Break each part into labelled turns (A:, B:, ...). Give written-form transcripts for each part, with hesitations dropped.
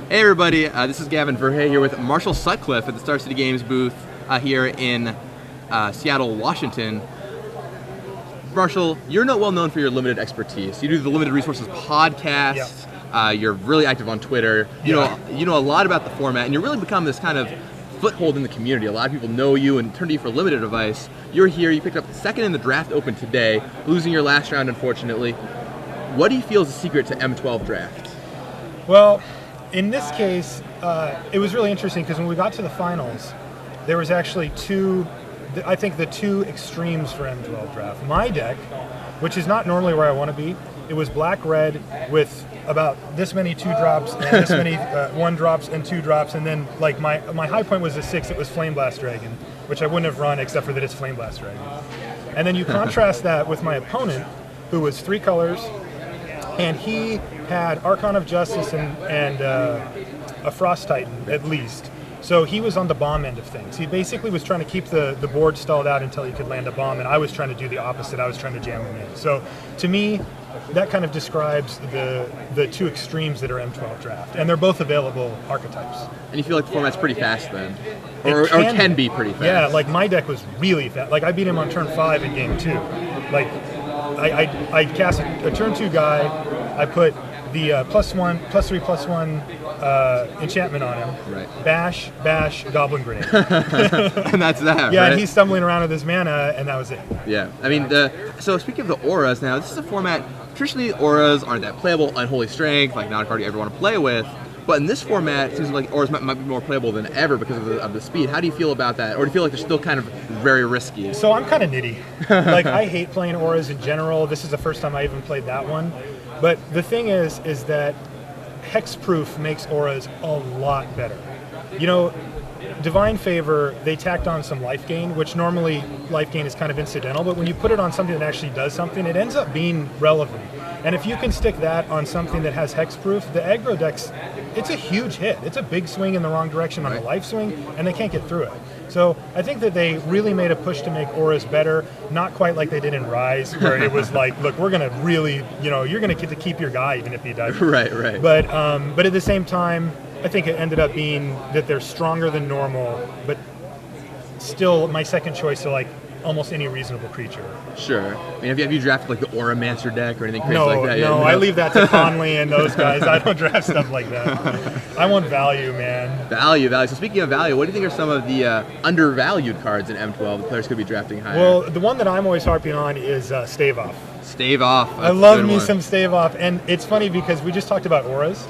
A: Hey everybody, this is Gavin Verhey here with Marshall Sutcliffe at the Star City Games booth here in Seattle, Washington. Marshall, you're not well known for your limited expertise. You do the Limited Resources podcast. Yeah. You're really active on Twitter. You know a lot about the format, and you're really become this kind of foothold in the community. A lot of people know you and turn to you for limited advice. You're here. You picked up second in the draft open today, losing your last round, unfortunately. What do you feel is the secret to M12 draft?
B: Well, in this case, it was really interesting because when we got to the finals, there was actually I think the two extremes for M12 draft. My deck, which is not normally where I want to be, it was black-red with about this many 2-drops and this many 1-drops and 2-drops, and then like my high point was a 6, it was Flame Blast Dragon, which I wouldn't have run except for that it's Flame Blast Dragon. And then you contrast that with my opponent, who was 3 colors, and he had Archon of Justice and a Frost Titan, at least. So he was on the bomb end of things. He basically was trying to keep the board stalled out until he could land a bomb, and I was trying to do the opposite. I was trying to jam him in. So to me, that kind of describes the two extremes that are M12 draft, and they're both available archetypes. And
A: you feel like the format's pretty fast then? Or can be pretty fast?
B: Yeah, like my deck was really fast. Like I beat him on turn 5 in game 2. Like I cast a turn 2 guy, I put the +3/+1 enchantment on him.
A: Right.
B: Bash, Goblin Grenade.
A: And that's that,
B: yeah,
A: right?
B: and he's stumbling around with his mana, and that was it.
A: Yeah, I mean, so speaking of the auras now, this is a format, traditionally auras aren't that playable, Unholy Strength, like not a card you ever want to play with. But in this format, it seems like auras might be more playable than ever because of the speed. How do you feel about that? Or do you feel like they're still kind of very risky?
B: So I'm kind of nitty. Like, I hate playing auras in general. This is the first time I even played that one. But the thing is that hexproof makes auras a lot better. You know, Divine Favor, they tacked on some life gain, which normally life gain is kind of incidental, but when you put it on something that actually does something, it ends up being relevant. And if you can stick that on something that has hexproof, the aggro decks, it's a huge hit. It's a big swing in the wrong direction on the life swing, and they can't get through it. So I think that they really made a push to make auras better, not quite like they did in Rise, where it was like, look, we're going to really, you're going to get to keep your guy even if he dies.
A: Right.
B: But at the same time, I think it ended up being that they're stronger than normal, but still my second choice to like almost any reasonable creature.
A: Sure. I mean, have you drafted like the Auramancer deck or anything crazy like that?
B: No, I leave that to Conley and those guys. I don't draft stuff like that. I want value, man.
A: Value. So speaking of value, what do you think are some of the undervalued cards in M12 that players could be drafting higher?
B: Well, the one that I'm always harping on is Stave Off.
A: Stave Off.
B: I love me some Stave Off. And it's funny because we just talked about auras.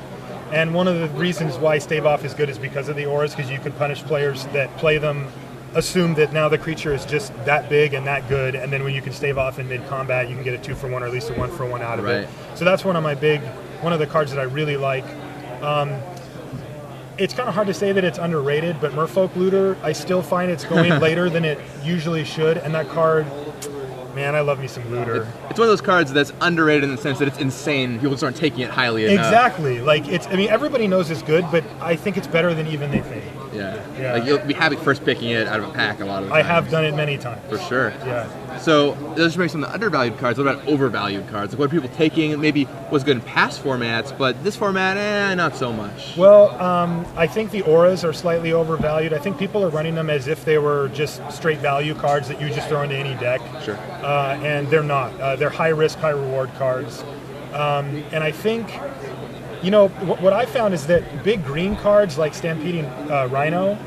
B: And one of the reasons why Stave Off is good is because of the auras, because you can punish players that play them, assume that now the creature is just that big and that good, and then when you can stave off in mid-combat, you can get a 2-for-1 or at least a 1-for-1 out of it. So that's one of the cards that I really like. It's kind of hard to say that it's underrated, but Merfolk Looter, I still find it's going later than it usually should, and that card, man, I love me some Looter.
A: It's one of those cards that's underrated in the sense that it's insane. People just aren't taking it highly enough.
B: Exactly. Like, everybody knows it's good, but I think it's better than even they think.
A: Yeah. Like, you'll be happy first picking it out of a pack a lot of the times.
B: I have done it many times.
A: For sure.
B: Yeah.
A: So, those are maybe some of the undervalued cards. What about overvalued cards? Like, what are people taking? Maybe was good in past formats, but this format, not so much.
B: Well, I think the auras are slightly overvalued. I think people are running them as if they were just straight value cards that you just throw into any deck.
A: Sure.
B: And they're not. They're high risk, high reward cards. And I think, what I found is that big green cards like Stampeding Rhino,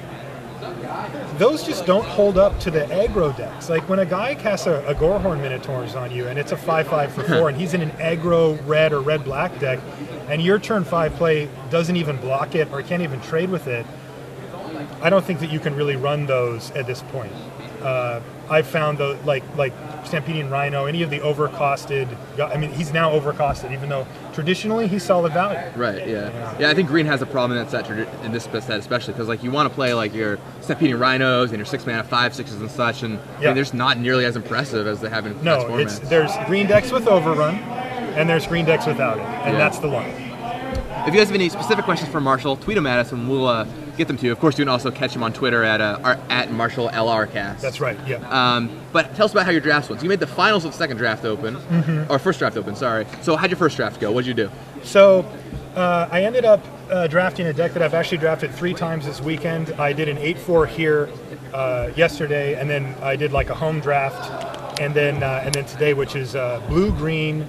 B: those just don't hold up to the aggro decks. Like when a guy casts a Gorehorn Minotaurs on you and it's a 5/5 for 4 and he's in an aggro red or red-black deck and your turn 5 play doesn't even block it or can't even trade with it, I don't think that you can really run those at this point. I've found those like Stampeding Rhino, any of the overcosted. He's now overcosted, even though traditionally he's solid value.
A: Right. Yeah. I think green has a problem in that set in this set especially because like you want to play like your Stampeding Rhinos and your 6-mana 5/6s and such, and they're just not nearly as impressive as they have in past formats.
B: There's green decks with Overrun, and there's green decks without it, and that's the line.
A: If you guys have any specific questions for Marshall, tweet them at us and we'll get them to you. Of course, you can also catch him on Twitter at MarshallLRcast.
B: That's right, yeah.
A: But tell us about how your drafts went. So you made the finals of the second draft open, or first draft open, sorry. So how'd your first draft go? What'd you do?
B: So I ended up drafting a deck that I've actually drafted 3 times this weekend. I did an 8-4 here yesterday, and then I did like a home draft, and then today, which is blue-green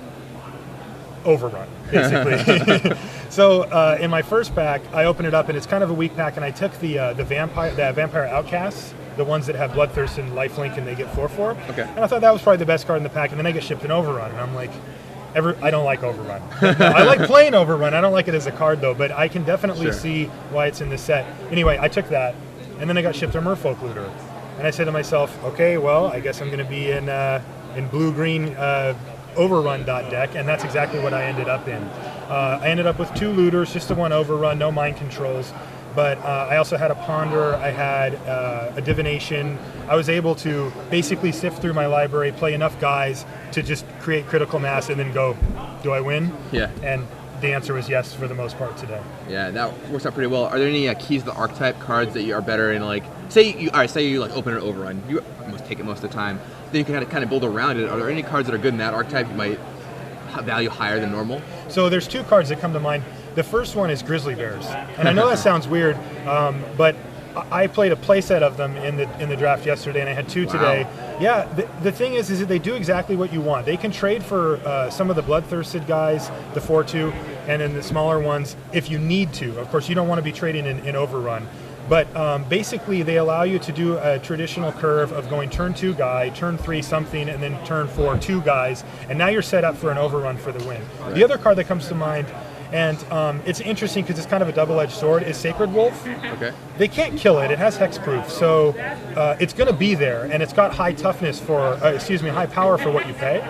B: overrun, basically. So in my first pack, I opened it up, and it's kind of a weak pack, and I took the vampire outcasts, the ones that have Bloodthirst and Lifelink, and they get 4/4.
A: Okay.
B: And I thought that was probably the best card in the pack, and then I get shipped an overrun, and I'm like, I don't like overrun. I like playing overrun. I don't like it as a card though, but I can definitely see why it's in this set. Anyway, I took that, and then I got shipped a Merfolk Looter, and I said to myself, okay, well, I guess I'm going to be in blue-green overrun deck, and that's exactly what I ended up in. I ended up with 2 looters, just the 1 overrun, no mind controls. But I also had a Ponder, I had a Divination. I was able to basically sift through my library, play enough guys to just create critical mass and then go, do I win?
A: Yeah.
B: And the answer was yes for the most part today.
A: Yeah, that works out pretty well. Are there any keys to the archetype cards that you are better in? Like, say you like open an overrun, you almost take it most of the time. Then you can kind of build around it. Are there any cards that are good in that archetype you might value higher than normal?
B: So there's 2 cards that come to mind. The first one is Grizzly Bears, and I know that sounds weird, but I played a playset of them in the draft yesterday, and I had 2 today. Yeah, the thing is that they do exactly what you want. They can trade for some of the bloodthirsted guys, the 4/2, and then the smaller ones if you need to. Of course, you don't want to be trading in overrun. But basically, they allow you to do a traditional curve of going turn 2 guy, turn 3 something, and then turn 4 2 guys, and now you're set up for an overrun for the win. Right. The other card that comes to mind, and it's interesting because it's kind of a double-edged sword, is Sacred Wolf.
A: Okay.
B: They can't kill it. It has hexproof, so it's going to be there, and it's got high toughness high power for what you pay.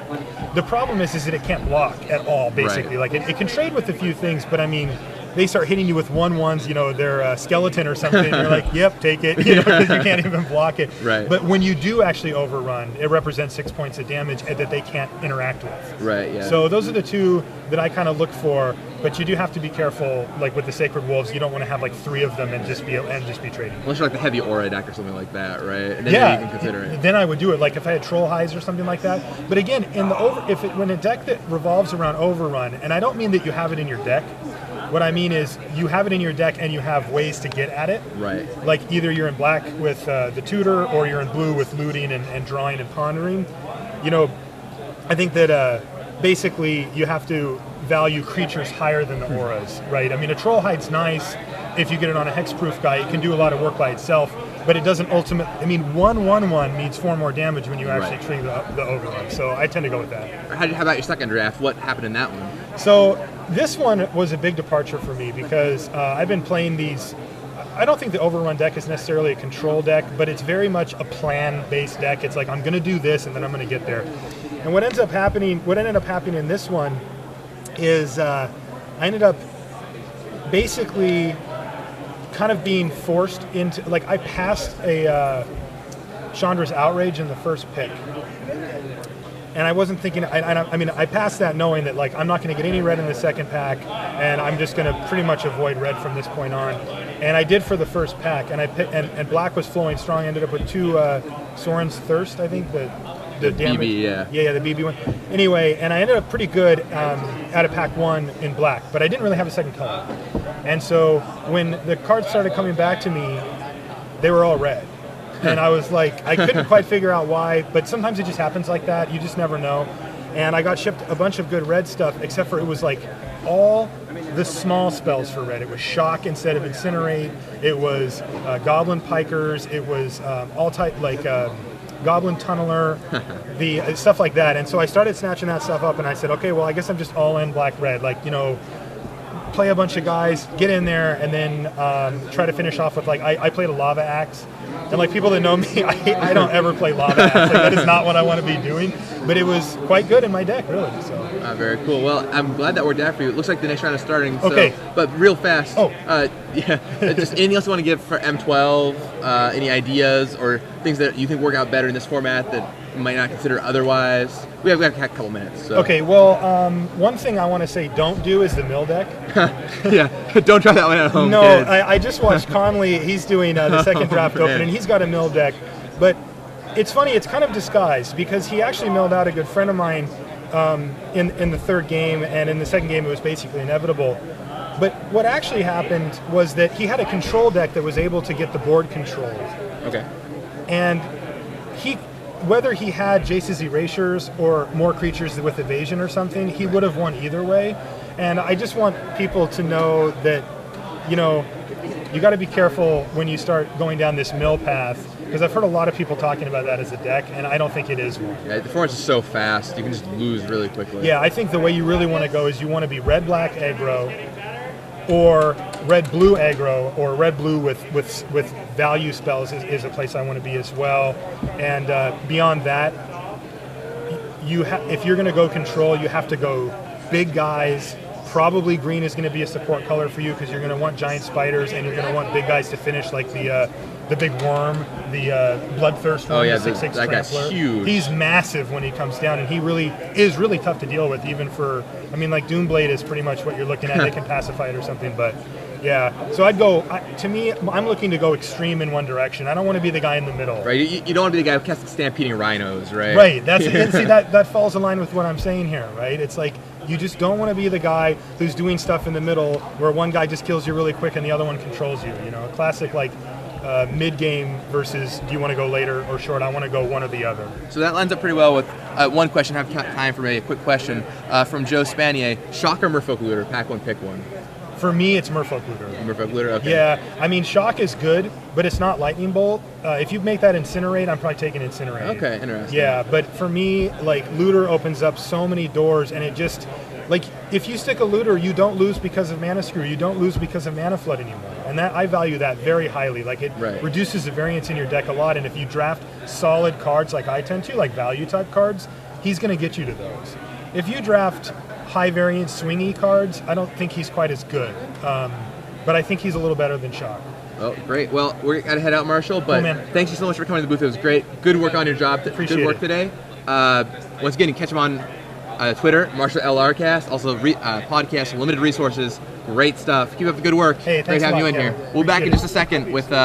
B: The problem is that it can't block at all, basically.
A: Right.
B: Like it can trade with a few things, but I mean, they start hitting you with 1/1s, their skeleton or something. You're like, yep, take it, because you can't even block it.
A: Right.
B: But when you do actually overrun, it represents 6 points of damage that they can't interact with.
A: Right. Yeah.
B: So those are the 2 that I kind of look for. But you do have to be careful, like with the Sacred Wolves, you don't want to have like 3 of them and just be trading.
A: Unless you're like the heavy aura deck or something like that, right? And then you can consider it.
B: Then I would do it. Like if I had Troll Highs or something like that. But again, when a deck that revolves around overrun, and I don't mean that you have it in your deck. What I mean is you have it in your deck and you have ways to get at it.
A: Right.
B: Like either you're in black with the tutor or you're in blue with looting and drawing and pondering. I think that basically you have to value creatures higher than the auras, right? I mean, a Troll Hide's nice if you get it on a hexproof guy. It can do a lot of work by itself, but it doesn't ultimately. I mean, 1/1/1 needs 4 more damage when you actually trigger the overrun. So I tend to go with that.
A: How about your second draft? What happened in that one?
B: So this one was a big departure for me because I've been playing these. I don't think the overrun deck is necessarily a control deck, but it's very much a plan-based deck. It's like I'm going to do this and then I'm going to get there. And what ended up happening in this one is I ended up basically kind of being forced into, like, I passed a Chandra's Outrage in the first pick. And I wasn't thinking, I passed that knowing that, like, I'm not going to get any red in the second pack, and I'm just going to pretty much avoid red from this point on. And I did for the first pack, and black was flowing strong. I ended up with 2 Soren's Thirst, I think, the damage.
A: BB, yeah.
B: Yeah, the BB one. Anyway, and I ended up pretty good out of pack 1 in black, but I didn't really have a second color. And so when the cards started coming back to me, they were all red. And I was like, I couldn't quite figure out why, but sometimes it just happens like that. You just never know. And I got shipped a bunch of good red stuff, except for it was like all the small spells for red. It was Shock instead of Incinerate. It was Goblin Pikers. It was all type, like Goblin Tunneler, the stuff like that. And so I started snatching that stuff up, and I said, okay, well, I guess I'm just all in black-red. Like, play a bunch of guys, get in there, and then try to finish off with, like, I played a Lava Axe. And, like, people that know me, I don't ever play Lava Axe. Like, that is not what I want to be doing. But it was quite good in my deck, really. So.
A: Very cool. Well, I'm glad that worked out for you. It looks like the next round is starting. So,
B: okay.
A: But real fast.
B: Oh.
A: Just anything else you want to give for M12? Any ideas or things that you think work out better in this format that you might not consider otherwise? We have a couple minutes. So.
B: Okay, well, one thing I want to say don't do is the mill deck.
A: Yeah, don't try that one at home.
B: No,
A: kids.
B: I just watched Conley. He's doing the second draft open, and he's got a mill deck. But it's funny, it's kind of disguised because he actually milled out a good friend of mine in the third game, and in the second game it was basically inevitable. But what actually happened was that he had a control deck that was able to get the board controlled.
A: Okay.
B: And whether he had Jace's Erasures or more creatures with evasion or something, he would have won either way. And I just want people to know that, you know, you got to be careful when you start going down this mill path, because I've heard a lot of people talking about that as a deck, and I don't think it is one.
A: Yeah, the forest is so fast, you can just lose really quickly.
B: Yeah, I think the way you really want to go is you want to be red-black aggro, or red-blue aggro, or red-blue with value spells is a place I want to be as well. And beyond that, if you're going to go control, you have to go big guys. Probably green is going to be a support color for you because you're going to want giant spiders and you're going to want big guys to finish, like the big worm, the bloodthirst worm,
A: oh, yeah,
B: the 6/6
A: that guy's
B: trampler.
A: huge. He's
B: massive when he comes down, and he really is really tough to deal with, even for, I mean, like Doomblade is pretty much what you're looking at. They can pacify it or something, but yeah. So I'd go, to me, I'm looking to go extreme in one direction. I don't want to be the guy in the middle.
A: Right, you don't want to be the guy who casts stampeding rhinos, right?
B: Right, and see, that falls in line with what I'm saying here, right? It's like, you just don't want to be the guy who's doing stuff in the middle where one guy just kills you really quick and the other one controls you. You know, a classic like mid-game versus do you want to go later or short? I want to go one or the other. So
A: that lines up pretty well with one question. I have time for a quick question from Joe Spanier. Shock or Merfolk Looter? Pack one, pick one.
B: For me, it's Merfolk Looter.
A: Merfolk Looter, okay.
B: Yeah, I mean, Shock is good, but it's not Lightning Bolt. If you make that Incinerate, I'm probably taking Incinerate.
A: Okay, interesting.
B: Yeah, but for me, like, Looter opens up so many doors, and it just, like, if you stick a Looter, you don't lose because of Mana Screw. You don't lose because of Mana Flood anymore. And that I value that very highly. Like, it reduces the variance in your deck a lot, and if you draft solid cards like I tend to, like value-type cards, he's going to get you to those. If you draft high variance swingy cards, I don't think he's quite as good. But I think he's a little better than Shock.
A: Well, great. Well, we're got to head out, Marshall, but thanks you so much for coming to the booth. It was great. Good work on your job.
B: Appreciate
A: Good work today. Once again, you can catch him on Twitter, Marshall LRcast, also podcast, limited resources, great stuff. Keep up the good work.
B: Hey,
A: great having you in here. We'll be back in just a second with